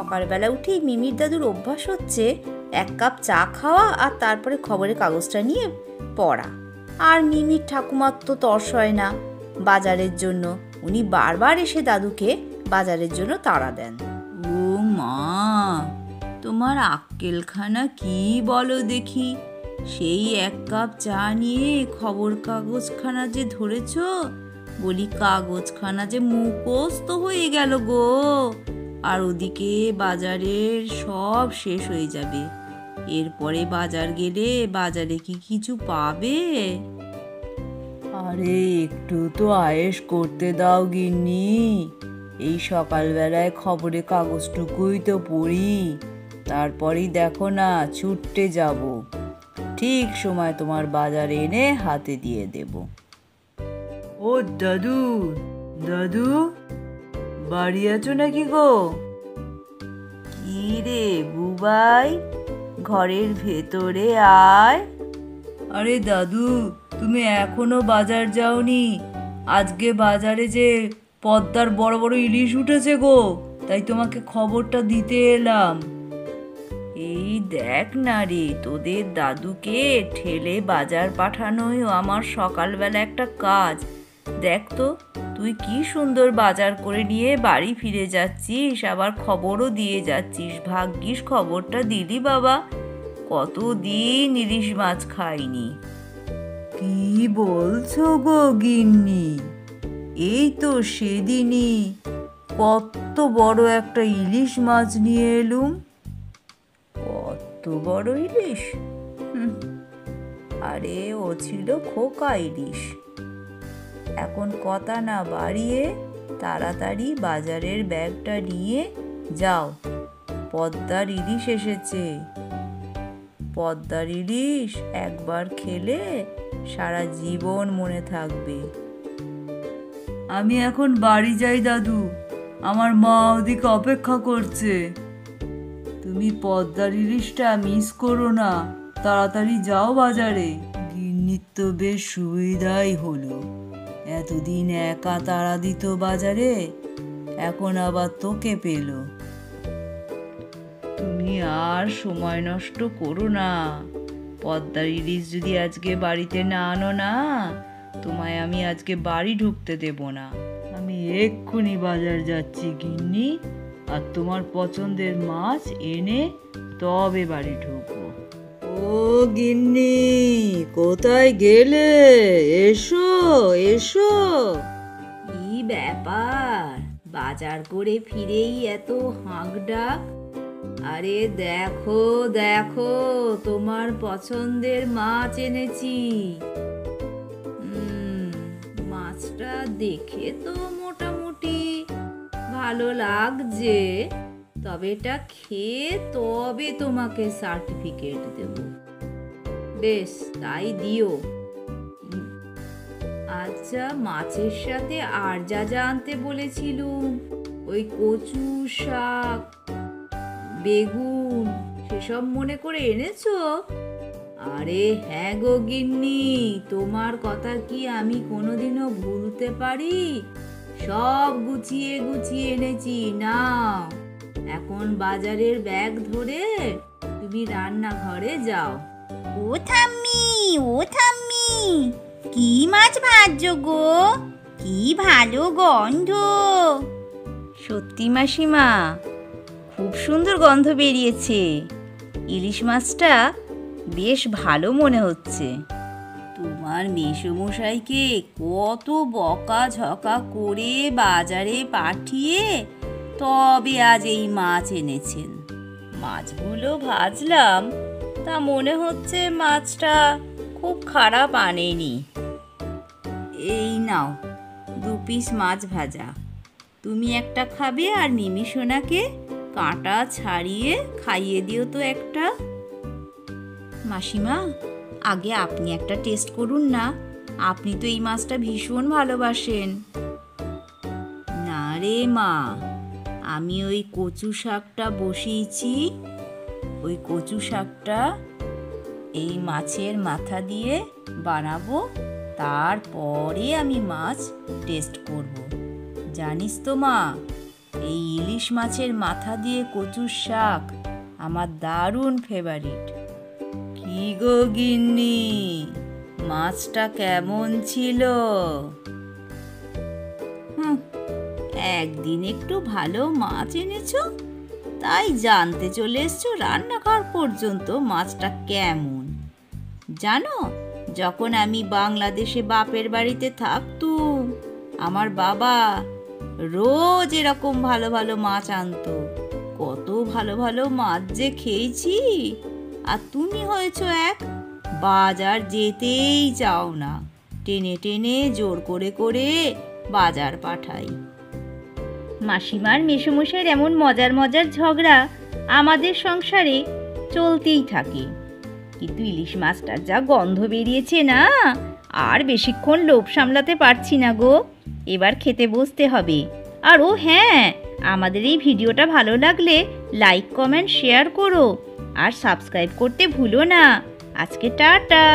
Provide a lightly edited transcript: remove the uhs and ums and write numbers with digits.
সকালবেলা উঠেই মিমির দাদুর অভ্যাস হচ্ছে 1 কাপ চা খাওয়া আর তারপরে খবরের কাগজটা নিয়ে পড়া। আর মিমির ঠাকুমার তো তর্স হয় না বাজারের জন্য, উনি বারবার এসে দাদুকে বাজারের জন্য তাড়া দেন। ও মা, তোমার আক্কেলখানা কি বলো দেখি? সেই 1 কাপ চা নিয়ে খবর কাগজখানা যে ধরেছ, বলি কাগজখানা যে মুখস্থ হয়ে গেল গো। আর ওদিকে বাজারের সব শেষ হয়ে যাবে। এরপরে বাজার গেলে বাজারে কি কিছু পাবে? আরে একটু তো আয়েশ করতে দাও গিন্নি, এই সকালবেলায় খবরের কাগজটুকুই তো পড়ি, তারপরেই দেখো না ছুটতে যাব, ঠিক সময় তোমার বাজারে এনে হাতে দিয়ে দেব। ও দাদু, দাদু বাড়ি আছো নাকি গো? কি রে বুবাই, ঘরের ভেতরে আয়। আরে দাদু, তুমি এখনো বাজার যাওনি? আজকে বাজারে যে পদ্মার বড় বড় ইলিশ উঠেছে গো, তাই তোমাকে খবরটা দিতে এলাম। এই দেখ না রে, তোদের দাদুকে ঠেলে বাজার পাঠানোই আমার সকালবেলা একটা কাজ। দেখ তো, তুই কি সুন্দর বাজার করে নিয়ে বাড়ি ফিরে যাচ্ছিস, আবার খবরও দিয়ে যাচ্ছিস। ভাগ্যিস খবরটা দিলি বাবা, কতদিন ইলিশ মাছ খাইনি। কি বলছো গো গিন্নি? এই তো সেদিনই কত বড় একটা ইলিশ মাছ নিয়ে এলুম। কত বড় ইলিশ? আরে ও ছিল খোকা ইলিশ। এখন কথা না বাড়িয়ে তাড়াতাড়ি বাজারের ব্যাগটা নিয়ে যাও, পদ্মার ইলিশ এসেছে। পদ্মার ইলিশ একবার খেলে সারা জীবন মনে থাকবে। আমি এখন বাড়ি যাই দাদু, আমার মা ওদিকে অপেক্ষা করছে। তুমি পদ্মার ইলিশটা মিস করো না, তাড়াতাড়ি যাও বাজারে। গিন্নির তো বেশ সুবিধাই হলো, এতদিন একা তাড়া দিত বাজারে, এখন আবার তোকে পেল। তুমি আর সময় নষ্ট করো না, পদ্মার ইলিশ যদি আজকে বাড়িতে না আনো না, তোমায় আমি আজকে বাড়ি ঢুকতে দেব না। আমি এক্ষুনি বাজার যাচ্ছি গিন্নি, আর তোমার পছন্দের মাছ এনে তবে বাড়ি ঢুকবো। ও গিন্নি, কোথায় গেলে? এসো এসো। কি ব্যাপার, বাজার করে ফিরেই এত হাঁক ডাক? আরে দেখো দেখো, তোমার পছন্দের মাছ এনেছি। মাছটা দেখে তো মোটামুটি ভালো লাগছে, তবে এটা খেয়ে তবে তোমাকে সার্টিফিকেট দেব। বেশ, তাই দিও। আচ্ছা, মাছের সাথে আর যা যা আনতে বলেছিলুম, ওই কচু শাক, বেগুন, সেসব মনে করে এনেছো? আরে হ্যাঁ গো গিন্নি, তোমার কথা কি আমি কোনোদিনও ভুলতে পারি? সব গুছিয়ে গুছিয়ে এনেছি, নাও। এখন বাজারের ব্যাগ ধরে তুমি রান্নাঘরে যাও। ও ঠাম্মি, ও ঠাম্মি, কি মাছ ভাজছো গো? কি ভালো গন্ধ। সত্যি মাসিমা, খুব সুন্দর গন্ধ বেরিয়েছে। ইলিশ মাছটা বেশ ভালো মনে হচ্ছে। তোমার মেসোমশাইকে কত বকা ঝকা করে বাজারে পাঠিয়ে তবে আজ এই মাছ এনেছেন। মাছগুলো ভাজলাম, তা মনে হচ্ছে মাছটা খুব খারাপ আনেনি। এই নাও 2 পিস মাছ ভাজা, তুমি একটা খাবে আর মিমি সোনাকে কাঁটা ছাড়িয়ে খাইয়ে দিও তো একটা। মাসিমা, আগে আপনি একটা টেস্ট করুন না, আপনি তো এই মাছটা ভীষণ ভালোবাসেন। না রে মা, আমি ওই কচু শাকটা বসিয়েছি, ওই কচু শাকটা এই মাছের মাথা দিয়ে বানাবো, তারপরে আমি মাছ টেস্ট করব। জানিস তো মা, এই ইলিশ মাছের মাথা দিয়ে কচুর শাক আমার দারুণ ফেভারিট। কি গো গিন্নি, মাছটা কেমন ছিল? একদিন একটু ভালো মাছ এনেছো, তাই জানতে চলে এসছো রান্নাঘর পর্যন্ত মাছটা কেমন। জানো, যখন আমি বাংলাদেশে বাপের বাড়িতে থাকতুম, আমার বাবা রোজ এরকম ভালো ভালো মাছ আনতো। কত ভালো ভালো মাছ যে খেয়েছি। আর তুমি হয়েছো এক, বাজার যেতেই চাও না, টেনে টেনে জোর করে করে বাজার পাঠাই। মাসিমার মেসোমশাইয়ের এমন মজার মজার ঝগড়া আমাদের সংসারে চলতেই থাকে। কিন্তু ইলিশ মাছটার যা গন্ধ বেরিয়েছে না, আর বেশিক্ষণ লোভ সামলাতে পারছি না গো, এবার খেতে বসতে হবে। আর ও হ্যাঁ, আমাদের এই ভিডিওটা ভালো লাগলে লাইক কমেন্ট শেয়ার করো আর সাবস্ক্রাইব করতে ভুলো না। আজকে টাটা।